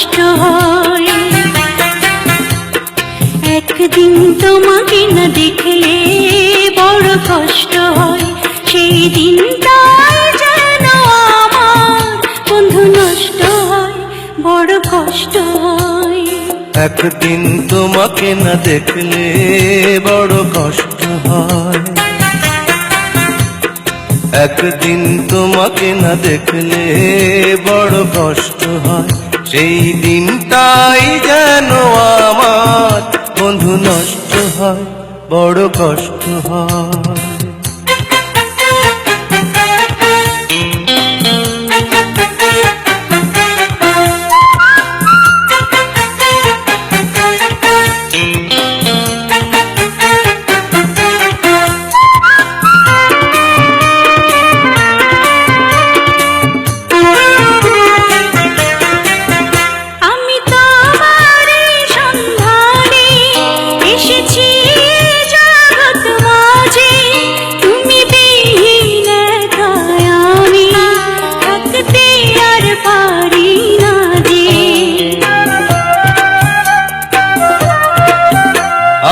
কষ্ট হয়। একদিন তোমাকে না দেখলে বড় কষ্ট হয়, সেই দিনটাই যেন আমার বন্ধু নষ্ট হয়, বড় কষ্ট হয়। একদিন তোমাকে না দেখলে বড় কষ্ট হয়, একদিন তোমাকে না দেখলে বড় কষ্ট হয়, সেই দিনটাই যেন আমার বন্ধু নষ্ট হয়, বড় কষ্ট হয়।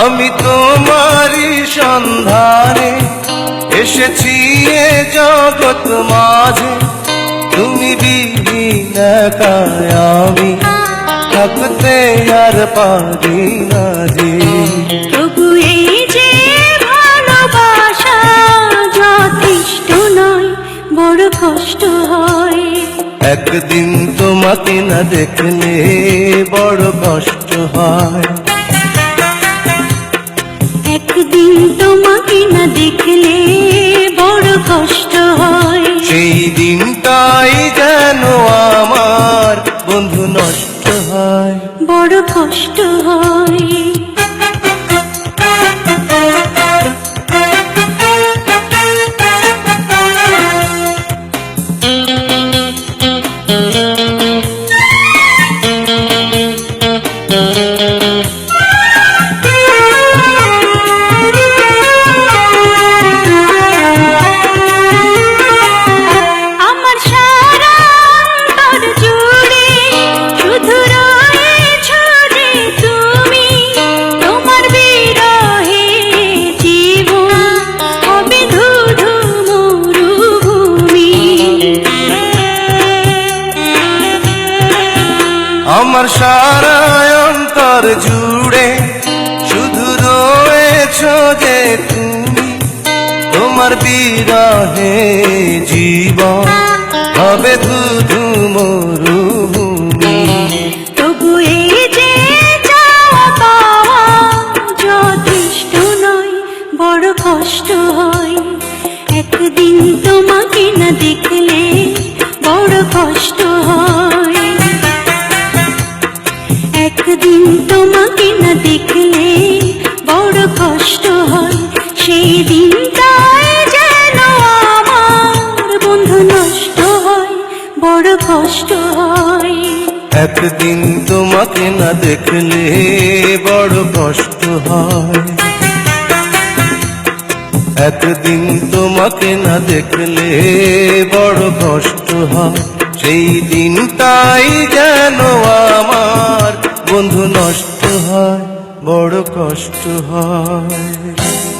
আমি তোমারই সন্ধানে এসেছি এ জগৎ মাঝে, তুমি বিহীন একাই আমি থাকতে আর পারি না যে। তবু এই যে ভালোবাসা যথেষ্ট নয়, বড় কষ্ট হয়। একদিন তোমাকে না দেখলে বড় কষ্ট হয়, একদিন তোমাকে না দেখলে বড় কষ্ট হয়, সেই দিনটাই যেন আমার বন্ধু নষ্ট হয়, বড় কষ্ট হয়। আমার সারা অন্তর জুড়ে শুধু রয়েছ যে তুমি, তোমার বিরহে জীবন হবে ধুধু মরুভূমি। তবু এই যে চাওয়া পাওয়া যথেষ্ট নয়, বড় কষ্ট হয়। একদিন তোমাকে না দেখলে বড় কষ্ট হয়, একদিন তোমাকে না দেখলে বড় কষ্ট হয়, সেই দিনটাই যেন আমার বন্ধু নষ্ট হয়, বড় কষ্ট হয়। একদিন তোমাকে না দেখলে বড় কষ্ট হয়, একদিন তোমাকে না দেখলে বড় কষ্ট হয়, সেই দিনটাই যেন আমার বন্ধু নষ্ট হয়, বড় কষ্ট হয়।